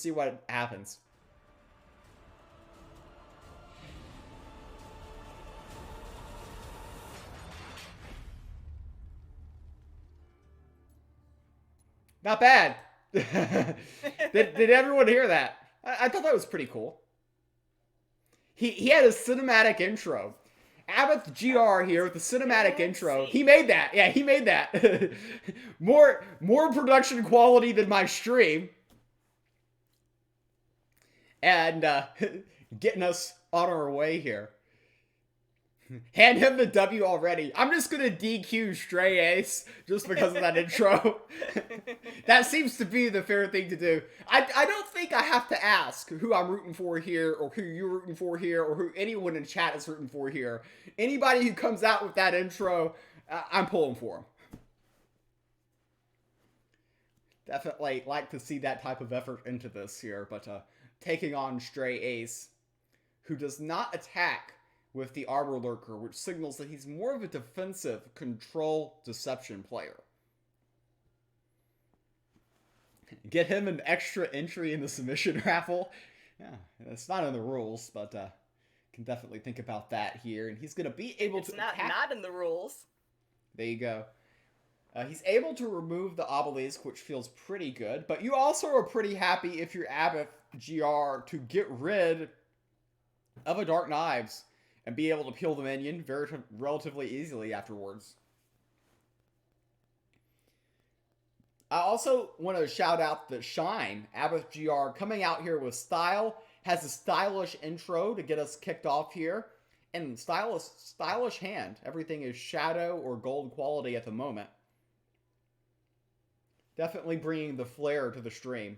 see what happens. Not bad. Did everyone hear that? I thought that was pretty cool. He had a cinematic intro. Abbott GR here with the cinematic intro. He made that. Yeah, he made that. more production quality than my stream. And getting us on our way here. Hand him the W already. I'm just gonna DQ Stray Ace just because of that intro. That seems to be the fair thing to do. I don't think I have to ask who I'm rooting for here, or who you're rooting for here, or who anyone in chat is rooting for here. Anybody who comes out with that intro, I'm pulling for him. Definitely like to see that type of effort into this here, but taking on Stray Ace, who does not attack with the Arbor Lurker, which signals that he's more of a defensive control deception player. Get him an extra entry in the submission raffle. Yeah, it's not in the rules, but can definitely think about that here. And he's going to be able to attack. It's not in the rules. There you go. He's able to remove the obelisk, which feels pretty good. But you also are pretty happy if you're Abbott GR to get rid of a Dark Knives and be able to peel the minion relatively easily afterwards. I also want to shout out that Shine, Abbott GR, coming out here with style, has a stylish intro to get us kicked off here. And stylish hand. Everything is shadow or gold quality at the moment. Definitely bringing the flair to the stream.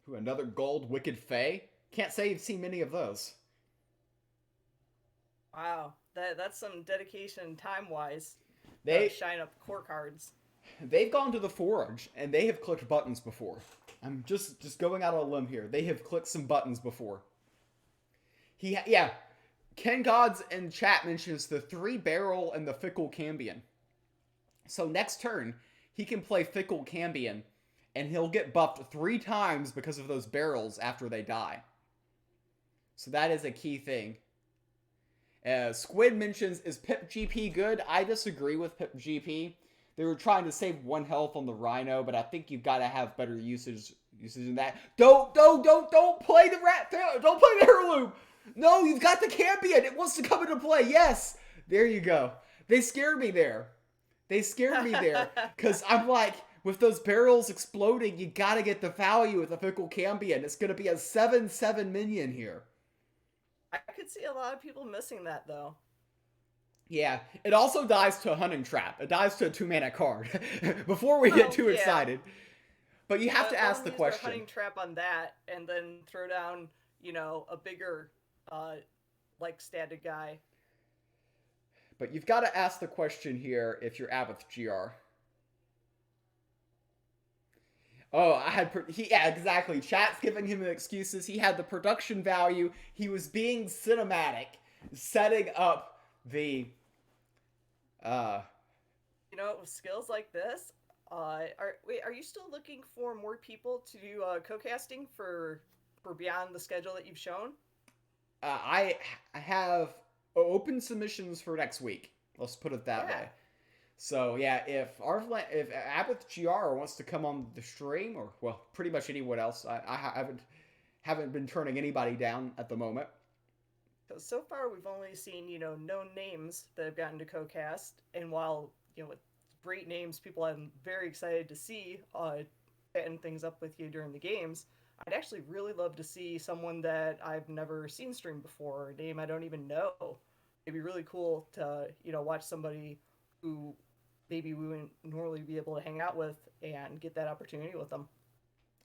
Ooh, another gold Wicked Fae. Can't say you've seen many of those. Wow, that's some dedication time-wise. They shine up core cards. They've gone to the forge, and they have clicked buttons before. I'm just going out on a limb here. They have clicked some buttons before. Yeah. Ken Gods in chat mentions the 3-barrel and the Fickle Cambion. So next turn, he can play Fickle Cambion, and he'll get buffed 3 times because of those barrels after they die. So that is a key thing. Squid mentions, is Pip GP good? I disagree with Pip GP. They were trying to save 1 health on the Rhino, but I think you've got to have better usage than that. Don't play the don't play the heirloom. No, you've got the Cambion. It wants to come into play. Yes, there you go. They scared me there. Because I'm like, with those barrels exploding, you got to get the value with the Fickle Cambion. It's going to be a 7/7 minion here. I could see a lot of people missing that, though. Yeah, it also dies to a Hunting Trap. It dies to a 2-mana card. Before we get too excited. But you have to ask the question. Hunting Trap on that, and then throw down, a bigger, static guy. But you've got to ask the question here if you're Abbott GR. Oh, yeah, exactly. Chat's giving him excuses. He had the production value. He was being cinematic, setting up the, with skills like this, are you still looking for more people to do co-casting for beyond the schedule that you've shown? I have open submissions for next week. Let's put it that way. So yeah, if Abbott GR wants to come on the stream, or pretty much anyone else, I haven't been turning anybody down at the moment. So far we've only seen known names that have gotten to co-cast, and while with great names, people I'm very excited to see setting things up with you during the games, I'd actually really love to see someone that I've never seen stream before, a name I don't even know. It'd be really cool to watch somebody who maybe we wouldn't normally be able to hang out with and get that opportunity with them.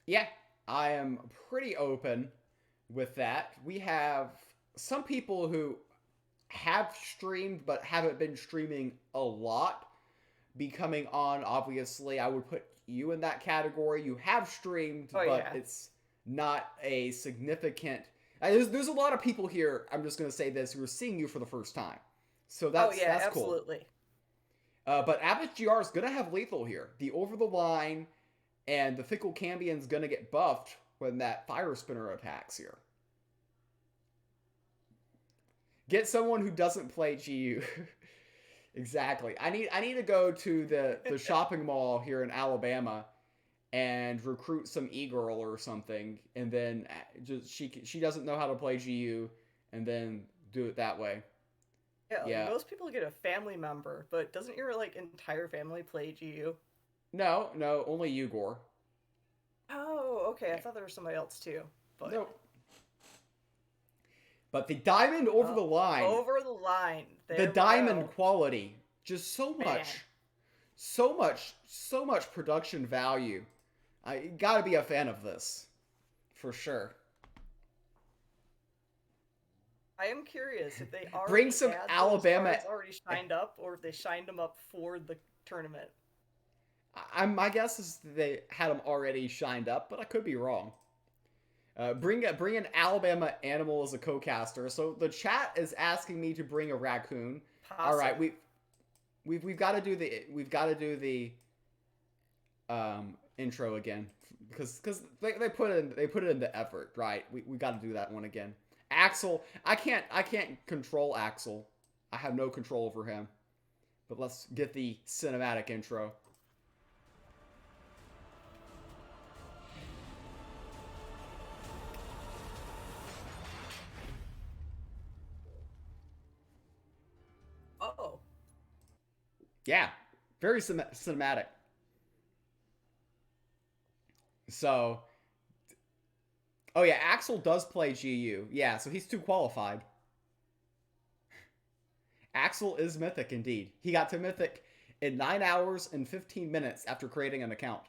Yeah, I am pretty open with that. We have some people who have streamed but haven't been streaming a lot becoming on. Obviously, I would put you in that category. You have streamed, it's not a significant... There's a lot of people here, I'm just going to say this, who are seeing you for the first time. So that's absolutely. Cool. But Abbott GR is going to have lethal here. The Over the Line and the Fickle Cambion's going to get buffed when that fire spinner attacks here. Get someone who doesn't play GU. Exactly. I need to go to the shopping mall here in Alabama and recruit some e-girl or something, and then just she doesn't know how to play GU, and then do it that way. Yeah, like Yeah. most people get a family member, but doesn't your like entire family play GU? No, no, only Ugor. Oh, okay. I Yeah. thought there was somebody else too. But Nope. But the diamond over the line, over the line. the There we diamond go. quality, just Man. so much production value. I gotta be a fan of this, for sure. I am curious if they Bring already some had those Alabama. cards already shined up, or if they shined them up for the tournament. My guess is they had them already shined up, but I could be wrong. Bring an Alabama animal as a co-caster. So the chat is asking me to bring a raccoon. All right, Possum. we've got to do the intro again because they put in the effort, right? We got to do that one again. Axel, I can't control Axel. I have no control over him. But let's get the cinematic intro. Oh. Yeah, very cinematic. So, oh yeah, Axel does play GU. Yeah, so he's too qualified. Axel is mythic indeed. He got to mythic in 9 hours and 15 minutes after creating an account.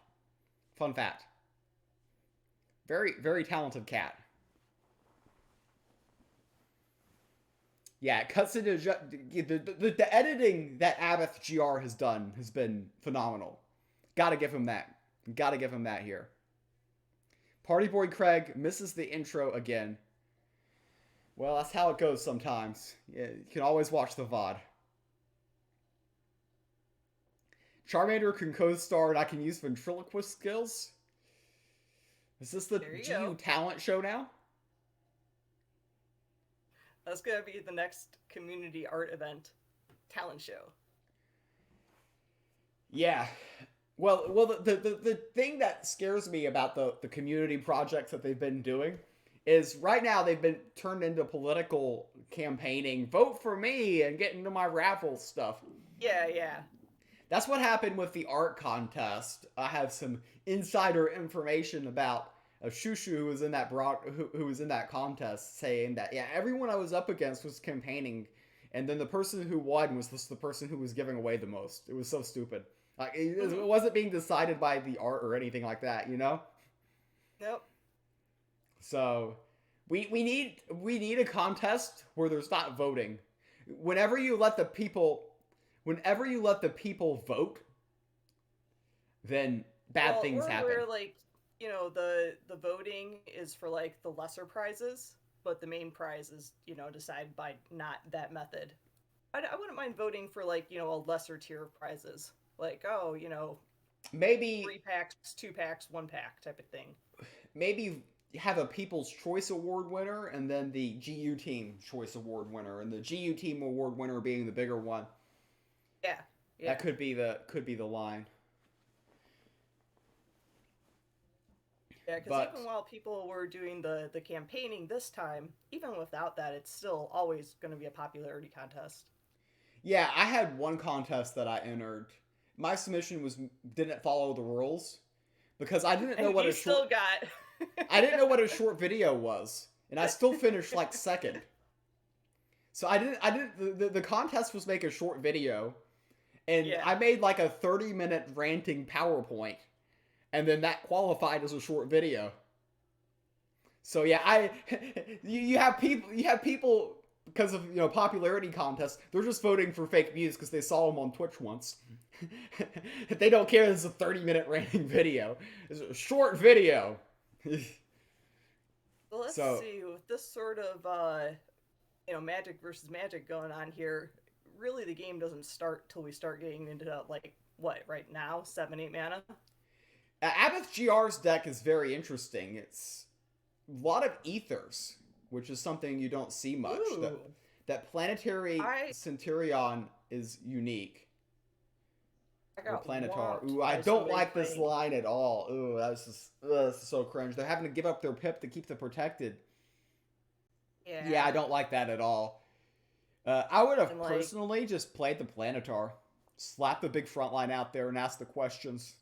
Fun fact. Very talented cat. Yeah, it cuts into the editing that Abath GR has done has been phenomenal. Gotta give him that. Gotta give him that here. Party Boy Craig misses the intro again. Well, that's how it goes sometimes. Yeah, you can always watch the VOD. Charmander can co-star and I can use ventriloquist skills. Is this the GU talent show now? That's gonna be the next community art event, talent show. Yeah. Well, the thing that scares me about the community projects that they've been doing is right now they've been turned into political campaigning. Vote for me and get into my raffle stuff. Yeah. That's what happened with the art contest. I have some insider information about Shushu who was in that who was in that contest, saying that yeah, everyone I was up against was campaigning, and then the person who won was the person who was giving away the most. It was so stupid. Like it wasn't being decided by the art or anything like that, you know. Nope. So we need a contest where there's not voting. Whenever you let the people vote, then bad things happen. Where like the voting is for like the lesser prizes, but the main prize is decided by not that method. I wouldn't mind voting for like a lesser tier of prizes, like maybe 3 packs, 2 packs, 1 pack type of thing. Maybe have a People's Choice Award winner and then the GU Team Choice Award winner, and the GU Team Award winner being the bigger one. Yeah. That could be the line. Yeah, because even while people were doing the campaigning this time, even without that, it's still always going to be a popularity contest. Yeah, I had one contest that I entered. My submission didn't follow the rules because I didn't know what a short. I didn't know what a short video was, and I still finished like second. So I didn't. The contest was make a short video, and I made like a 30-minute ranting PowerPoint, and then that qualified as a short video. So yeah, you have people because of popularity contests, they're just voting for FakeMews because they saw him on Twitch once. They don't care. This is a 30-minute ranting video. It's a short video. Well, let's see, with this sort of magic versus magic going on here, really the game doesn't start till we start getting into like what right now 7-8 mana. Abath GR's deck is very interesting. It's a lot of ethers, which is something you don't see much. That Ooh. that planetary I Centurion is unique. I Or got Planetar. whomped Ooh, I by don't somebody like this playing. line at all. Ooh, that's just this is so cringe. They're having to give up their pip to keep the protected. Yeah, I Yeah. don't like that at all. I would And have like, personally just played the Planetar, slap the big front line out there, and ask the questions.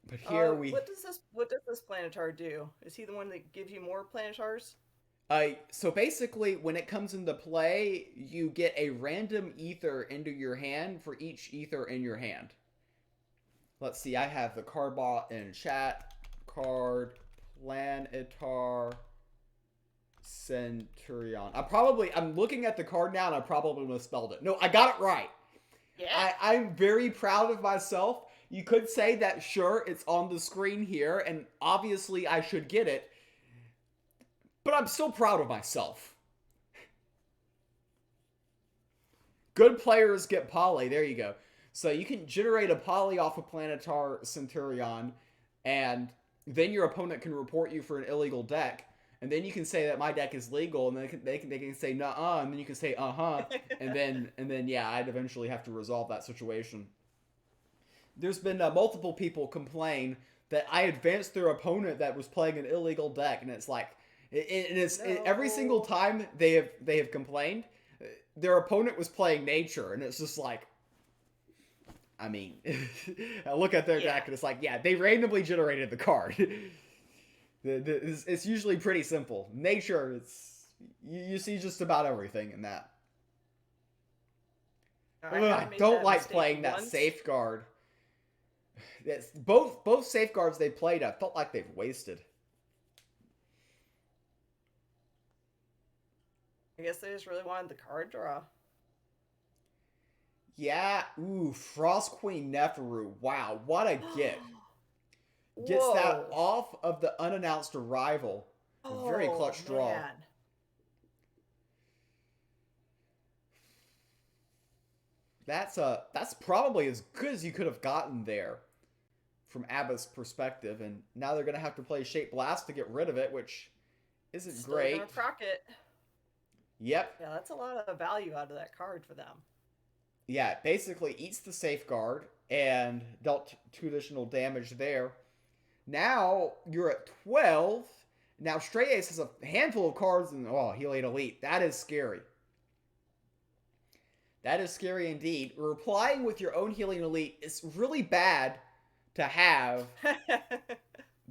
But here we what does this planetar do? Is he the one that gives you more planetars? So basically, when it comes into play, you get a random ether into your hand for each ether in your hand. Let's see, I have the card bot in chat. Card Planetar Centurion. I'm looking at the card now and I probably misspelled it. No, I got it right. Yeah. I'm very proud of myself. You could say that, sure, it's on the screen here, and obviously I should get it, but I'm still proud of myself. Good players get poly. There you go. So you can generate a poly off of Planetar Centurion, and then your opponent can report you for an illegal deck. And then you can say that my deck is legal, and they can say nuh-uh, and then you can say uh-huh, and then yeah, I'd eventually have to resolve that situation. There's been multiple people complain that I advanced their opponent that was playing an illegal deck, and it's like, every single No. time they have complained, their opponent was playing nature, and it's just like, I mean, I look at their Yeah. deck and it's like, yeah, they randomly generated the card. It's usually pretty simple. Nature, you see just about everything in that. I Ugh, I have made don't that like mistake playing that once. safeguard. It's both safeguards they played, I felt like they've wasted. I guess they just really wanted the card draw. Yeah, ooh, Frost Queen Neferu. Wow, what a get. Gets that Whoa. off of the unannounced arrival. Very Oh clutch draw. man. That's probably as good as you could have gotten there from Abba's perspective, and now they're gonna have to play Shape Blast to get rid of it, which isn't Still gonna great. proc it. Yep. Yeah, that's a lot of value out of that card for them. Yeah, it basically eats the safeguard and dealt 2 additional damage there. Now you're at 12. Now Stray Ace has a handful of cards and Helion Elite. That is scary. That is scary indeed. Replying with your own Helion Elite is really bad to have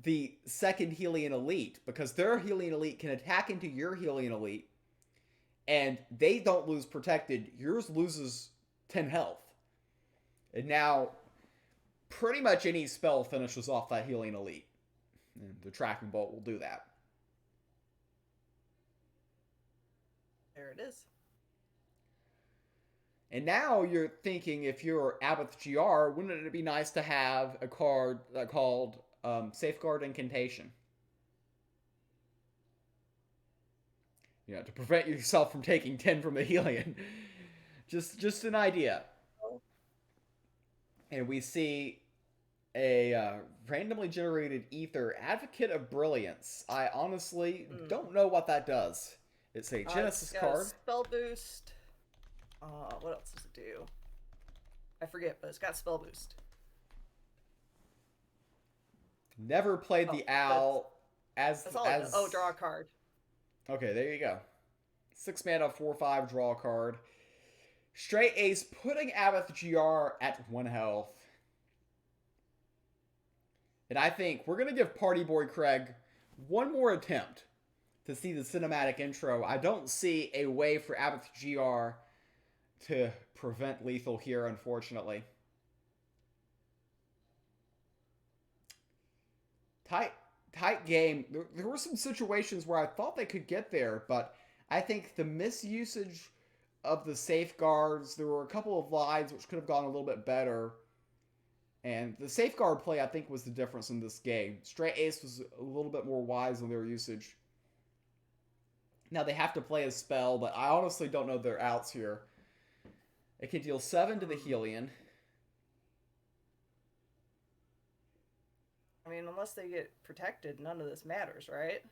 the second Helion Elite, because their Helion Elite can attack into your Helion Elite, and they don't lose protected. Yours loses 10 health. And now, pretty much any spell finishes off that Helion Elite. And the Tracking Bolt will do that. There it is. And now you're thinking, if you're Abath GR, wouldn't it be nice to have a card called Safeguard Incantation? You know, to prevent yourself from taking 10 from the Helion. just an idea. And we see a randomly generated ether, Advocate of Brilliance. I honestly don't know what that does. It's a Genesis It's got card. a spell boost. What else does it do? I forget, but it's got spell boost. Never played the owl That's all it does. Oh, draw a card. Okay, there you go. 6 mana, 4/5, draw a card. Straight Ace, putting Abath GR at 1 health. And I think we're going to give Party Boy Craig one more attempt to see the cinematic intro. I don't see a way for Abath GR to prevent lethal here, unfortunately. Tight game. There were some situations where I thought they could get there, but I think the misusage of the safeguards, there were a couple of lines which could have gone a little bit better. And the safeguard play, I think, was the difference in this game. Straight Ace was a little bit more wise in their usage. Now, they have to play a spell, but I honestly don't know their outs here. It can deal 7 to the Helion. I mean, unless they get protected, none of this matters, right?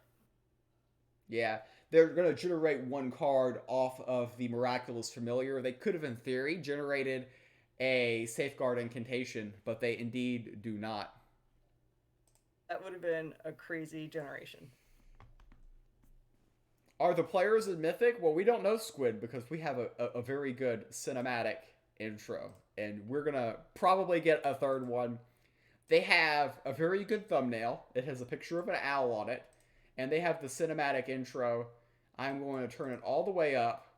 Yeah, they're going to generate one card off of the Miraculous Familiar. They could have, in theory, generated a Safeguard Incantation, but they indeed do not. That would have been a crazy generation. Are the players in Mythic? Well, we don't know, Squid, because we have a very good cinematic intro, and we're going to probably get a third one. They have a very good thumbnail. It has a picture of an owl on it, and they have the cinematic intro. I'm going to turn it all the way up,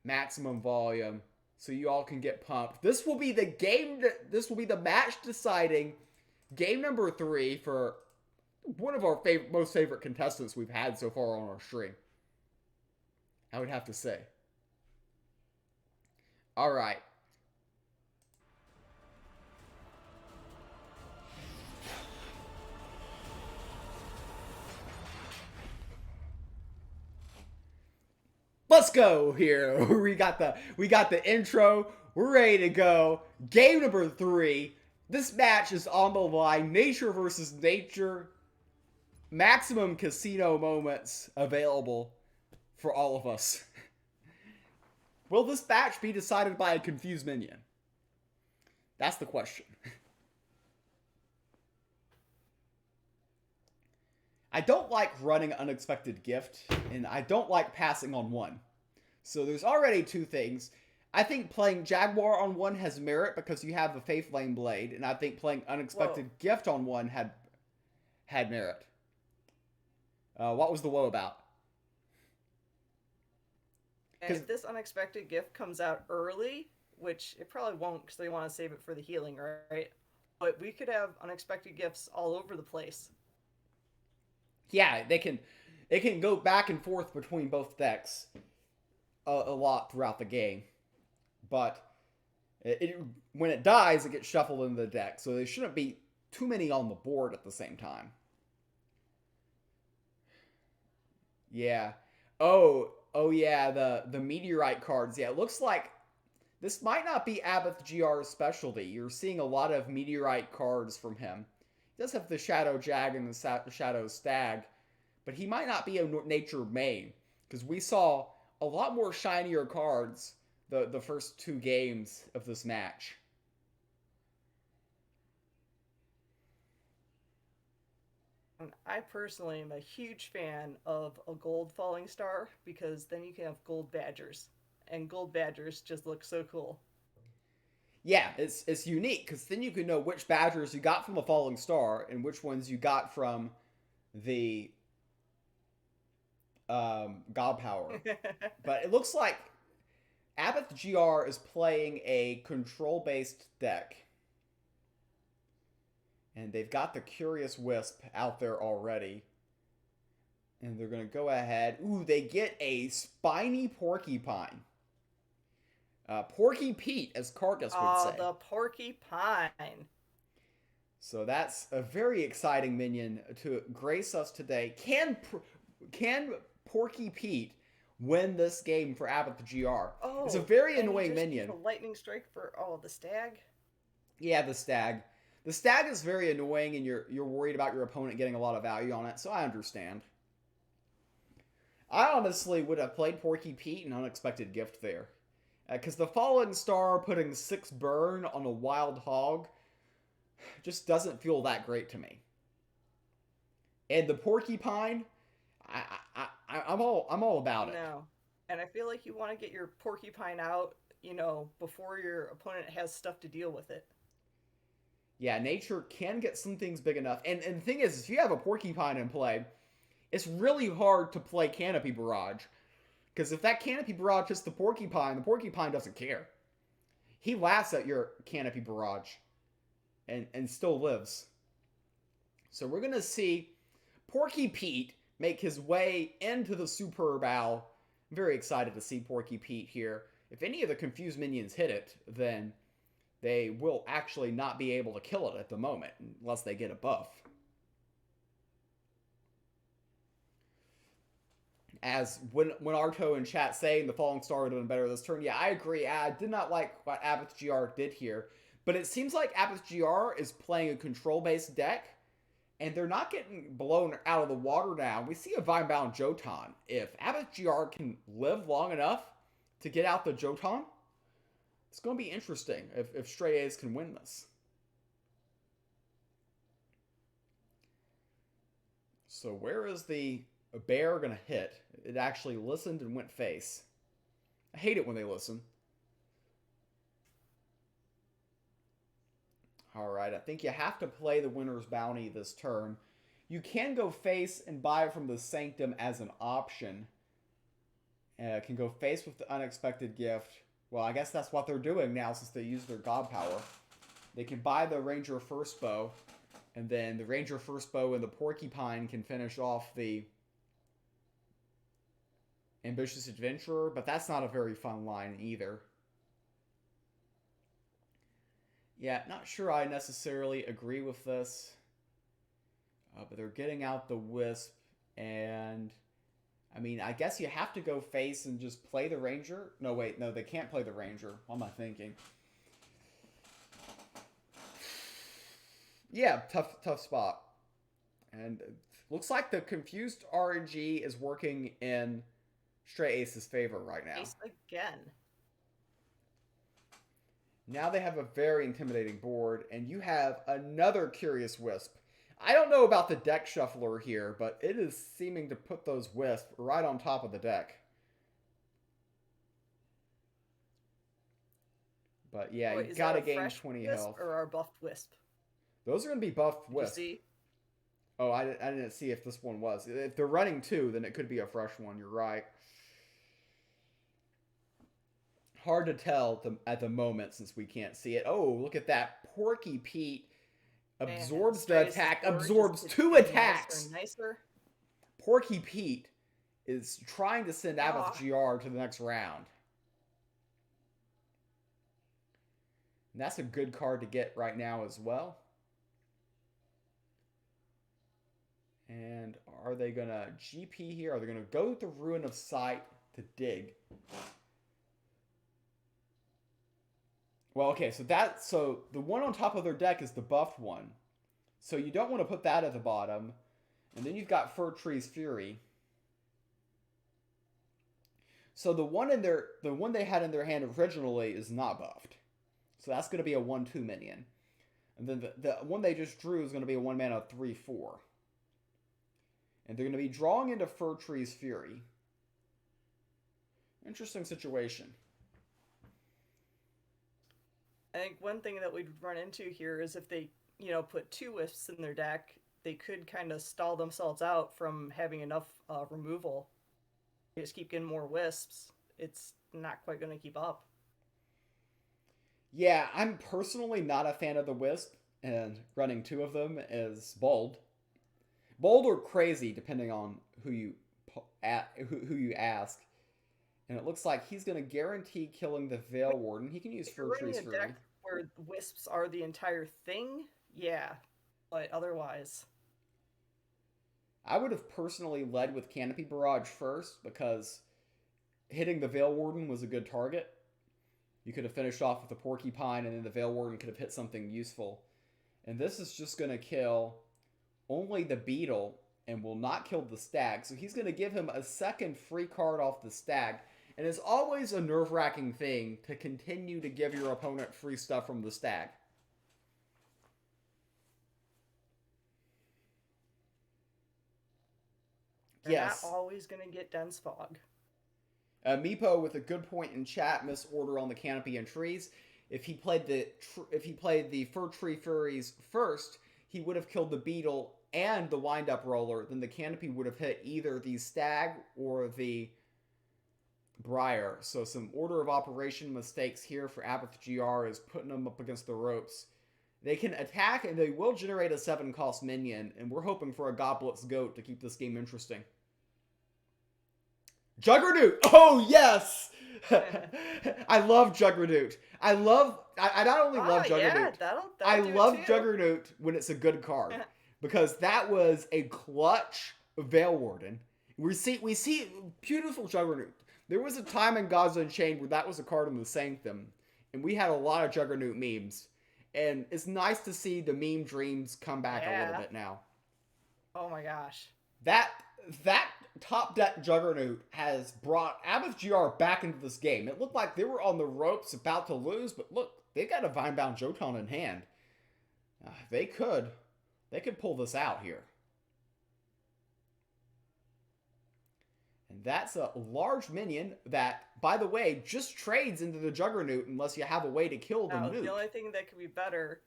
maximum volume, so you all can get pumped. This will be the game. This will be the match deciding game number 3 for one of our most favorite contestants we've had so far on our stream. I would have to say. All right. Let's go here. we got the intro. We're ready to go. Game number 3. This match is on the line. Nature versus nature. Maximum casino moments available for all of us. Will this match be decided by a confused minion? That's the question. I don't like running Unexpected Gift, and I don't like passing on 1. So there's already 2 things. I think playing Jaguar on 1 has merit because you have the Faith Lane Blade, and I think playing Unexpected Gift on 1 had merit. What was the woe about? And if this Unexpected Gift comes out early, which it probably won't because they want to save it for the healing, right? But we could have Unexpected Gifts all over the place. Yeah, it can go back and forth between both decks a lot throughout the game. But when it dies, it gets shuffled into the deck. So there shouldn't be too many on the board at the same time. Yeah. Oh yeah, the meteorite cards. Yeah, it looks like this might not be Abath GR's specialty. You're seeing a lot of meteorite cards from him. He does have the Shadow Jag and the Shadow Stag, but he might not be a nature main because we saw a lot more shinier cards the first 2 games of this match. I personally am a huge fan of a gold falling star because then you can have gold badgers, and gold badgers just look so cool. Yeah, it's unique because then you can know which badgers you got from a falling star and which ones you got from the God Power. But it looks like Abath GR is playing a control-based deck. And they've got the Curious Wisp out there already. And they're going to go ahead. Ooh, they get a Spiny Porcupine. Porky Pete, as Carcass would say. Oh, the Porcupine. So that's a very exciting minion to grace us today. Can Porky Pete win this game for Abath GR? Oh, it's a very annoying minion. A lightning strike for the stag. Yeah, the stag. The stag is very annoying, and you're worried about your opponent getting a lot of value on it. So I understand. I honestly would have played Porky Pete and Unexpected Gift there, because the Falling Star putting 6 burn on a Wild Hog just doesn't feel that great to me. And the Porcupine, I'm all about it. No, and I feel like you want to get your Porcupine out, before your opponent has stuff to deal with it. Yeah, nature can get some things big enough. And the thing is, if you have a Porcupine in play, it's really hard to play Canopy Barrage. Because if that Canopy Barrage hits the Porcupine doesn't care. He laughs at your Canopy Barrage and still lives. So we're going to see Porky Pete make his way into the Superb Owl. I'm very excited to see Porky Pete here. If any of the confused minions hit it, then they will actually not be able to kill it at the moment, unless they get a buff. As when Arto in chat saying the Falling Star would have been better this turn, yeah, I agree. I did not like what Abath GR did here, but it seems like Abath GR is playing a control-based deck, and they're not getting blown out of the water now. We see a vine-bound Jotun. If Abbott GR can live long enough to get out the Jotun, it's going to be interesting if Stray A's can win this. So where is the bear going to hit? It actually listened and went face. I hate it when they listen. Alright, I think you have to play the winner's bounty this turn. You can go face and buy it from the Sanctum as an option. Can go face with the unexpected gift. Well, I guess that's what they're doing now since they use their god power. They can buy the Ranger First Bow, and then the Ranger First Bow and the Porcupine can finish off the Ambitious Adventurer, but that's not a very fun line either. Yeah, not sure I necessarily agree with this. But they're getting out the Wisp, and I mean, I guess you have to go face and just play the Ranger. No, wait, no, they can't play the Ranger. What am I thinking? Yeah, tough spot. And it looks like the confused RNG is working in Stray Ace's favor right now. Ace again. Now they have a very intimidating board, and you have another Curious Wisp. I don't know about the deck shuffler here, but it is seeming to put those wisps right on top of the deck. But yeah, you gotta gain 20 health. Or our buffed wisp? Those are gonna be buffed wisps. You see? Oh, I didn't see if this one was. If they're running two, then it could be a fresh one. You're right. Hard to tell at the moment since we can't see it. Oh, look at that. Porky Pete absorbs the attack. Absorbs two attacks. Nicer. Porky Pete is trying to send Abath GR to the next round. And that's a good card to get right now as well. And are they going to GP here? Are they going to go with the Ruin of Sight to dig? Well, okay, so the one on top of their deck is the buffed one. So you don't want to put that at the bottom. And then you've got Fir Tree's Fury. So the one they had in their hand originally is not buffed. So that's going to be a 1/2 minion. And then the one they just drew is going to be a 1-mana 3/4. And they're going to be drawing into Fir Tree's Fury. Interesting situation. I think one thing that we'd run into here is if they, put two wisps in their deck, they could kind of stall themselves out from having enough removal. They just keep getting more wisps. It's not quite going to keep up. Yeah, I'm personally not a fan of the wisp, and running two of them is bold. Bold or crazy, depending on who you ask. And it looks like he's going to guarantee killing the Veil Warden. He can use Fir Tree's Fury. Deck where wisps are the entire thing, yeah. But otherwise, I would have personally led with Canopy Barrage first because hitting the Veil Warden was a good target. You could have finished off with the Porcupine, and then the Veil Warden could have hit something useful. And this is just going to kill only the Beetle and will not kill the Stag. So he's going to give him a second free card off the Stag. And it's always a nerve-wracking thing to continue to give your opponent free stuff from the Stag. Yes. Not always going to get Dense Fog. Meepo with a good point in chat, misorder on the Canopy and Trees. If he played the Fir Tree Furies first, he would have killed the Beetle and the Wind-Up Roller. Then the Canopy would have hit either the Stag or the Briar. So some order of operation mistakes here for Abath GR is putting them up against the ropes. They can attack and they will generate a 7-cost minion, and we're hoping for a Goblet's Goat to keep this game interesting. Juggernaut! Oh, yes! I love Juggernaut. I not only love Juggernaut, I love Juggernaut when it's a good card. Because that was a clutch Veil Warden. We see beautiful Juggernaut. There was a time in Gods Unchained where that was a card in the Sanctum, and we had a lot of Juggernaut memes. And it's nice to see the meme dreams come back a little bit now. Oh my gosh. That that top deck Juggernaut has brought Abbott GR back into this game. It looked like they were on the ropes about to lose, but look, they got a Vinebound Jotun in hand. They could pull this out here. And that's a large minion that, by the way, just trades into the Juggernaut unless you have a way to kill the Newt. The only thing that could be better.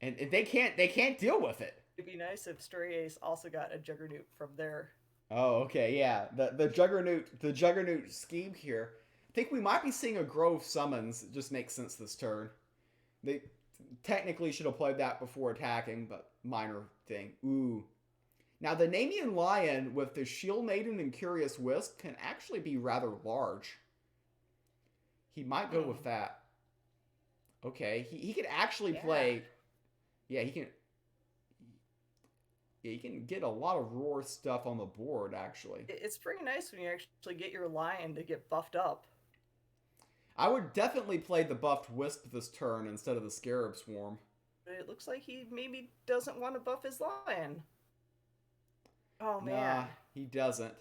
And they can't deal with it. It'd be nice if Stray Ace also got a Juggernaut from there. Oh, okay, yeah. The Juggernaut scheme here. I think we might be seeing a Grove Summons. It just makes sense this turn. They technically should have played that before attacking, but minor thing. Ooh. Now, the Namian Lion with the Shield Maiden and Curious Wisp can actually be rather large. He might go with that. Okay, he could actually play... Yeah, he can... Yeah, you can get a lot of roar stuff on the board, actually. It's pretty nice when you actually get your Lion to get buffed up. I would definitely play the buffed Wisp this turn instead of the Scarab Swarm. But it looks like he maybe doesn't want to buff his Lion. Oh, man. Nah, he doesn't.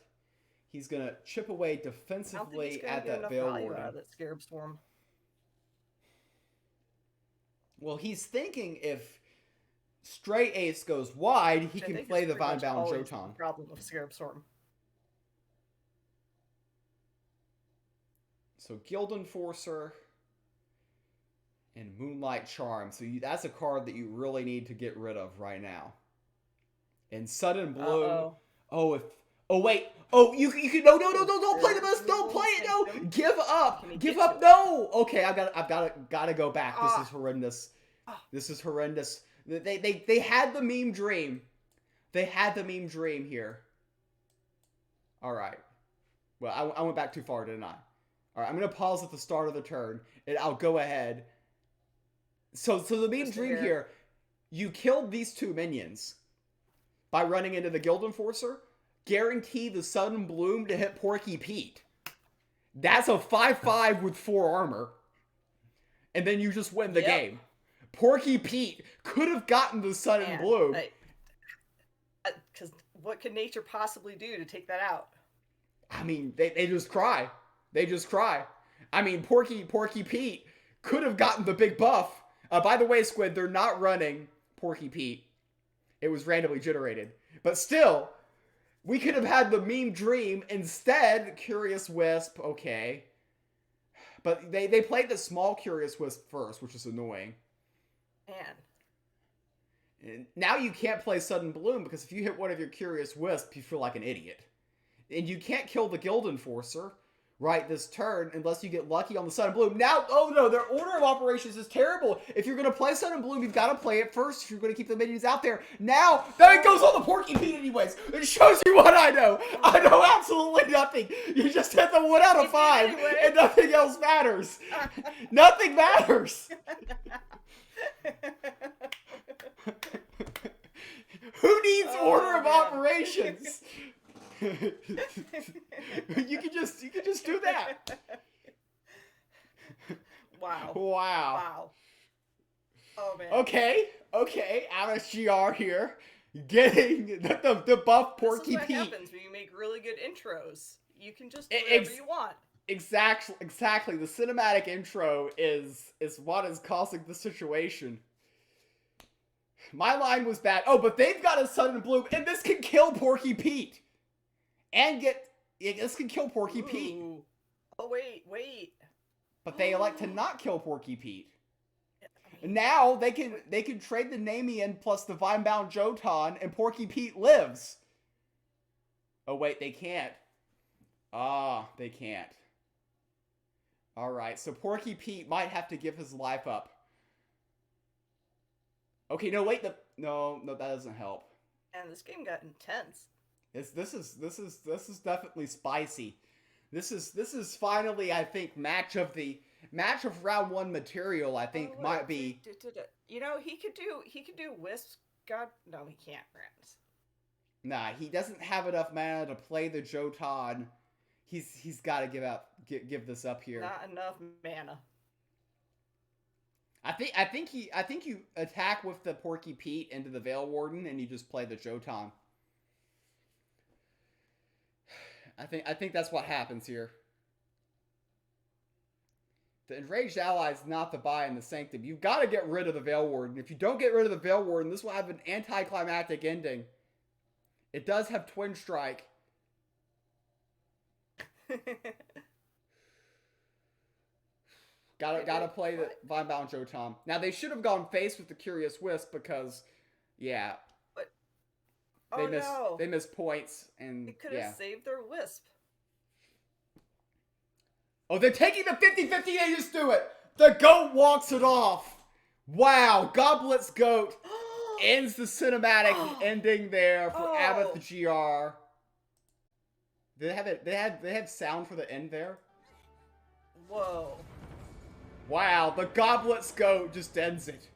He's going to chip away defensively at that Veil Warden. Out of that Scarab Swarm. Well, he's thinking if Stray Ace goes wide, he can play the Vinebound Jotun. Problem with Scarab Swarm. So Guild Enforcer and Moonlight Charm. So that's a card that you really need to get rid of right now. And Sudden Bloom. Oh, wait. Oh, you can no, don't play the best. Don't play it. No, give up. Give up. No. Okay, I've got to go back. This is horrendous. This is horrendous. They had the meme dream. They had the meme dream here. All right. Well, I went back too far, didn't I? All right, I'm going to pause at the start of the turn, and I'll go ahead. So the meme dream here, you killed these two minions by running into the Guild Enforcer, guarantee the Sudden Bloom to hit Porky Pete. That's a 5/5 with 4 armor. And then you just win the game. Porky Pete could have gotten the Sudden Bloom. Because what could nature possibly do to take that out? I mean, they just cry. They just cry. I mean, Porky Pete could have gotten the big buff. By the way, Squid, they're not running Porky Pete. It was randomly generated. But still, we could have had the meme dream. Instead, Curious Wisp, okay. But they played the small Curious Wisp first, which is annoying. And now you can't play Sudden Bloom, because if you hit one of your Curious Wisp, you feel like an idiot. And you can't kill the Guild Enforcer right this turn unless you get lucky on the Sudden Bloom. Now, oh no, their order of operations is terrible. If you're going to play Sudden Bloom, you've got to play it first if you're going to keep the minions out there. Now, that goes on the Porky Pete anyways. It shows you what I know. I know absolutely nothing. You just hit the 1 out of 5 and nothing else matters. Nothing matters. Who needs order of operations? you can just do that. Wow. Oh man. Okay. MSGR here, getting the buff Porky Pete. This is what happens when you make really good intros. You can just do whatever you want. Exactly. The cinematic intro is what is causing the situation. My line was bad. Oh, but they've got a Sudden Bloom, and this can kill Porky Pete. This can kill Porky Pete. Oh, wait. But they elect to not kill Porky Pete. Now they can trade the Namian plus the Vinebound Jotun, and Porky Pete lives. Oh wait, they can't. They can't. Alright, so Porky Pete might have to give his life up. Okay, no, wait, no, that doesn't help. And this game got intense. This is definitely spicy. This is finally, I think, match of round 1 material. I think might be. You know, he could do Wisp. God, no, he can't. Rams. Nah, he doesn't have enough mana to play the Jotun. He's got to give this up here. Not enough mana. I think you attack with the Porky Pete into the Veil Warden and you just play the Jotan. I think that's what happens here. The Enraged Ally is not the buy in the Sanctum. You've got to get rid of the Veil Warden. If you don't get rid of the Veil Warden, this will have an anticlimactic ending. It does have Twin Strike. Gotta play the Vinebound Jotan. Now, they should have gone face with the Curious Wisp because, yeah. But, they missed points. And it could have saved their Wisp. Oh, they're taking the 50-50, they just do it! The goat walks it off! Wow, Goblet's Goat ends the cinematic ending there for Abath the GR. Did they have it? They have sound for the end there? Whoa. Wow, the Goblet's Goat just ends it.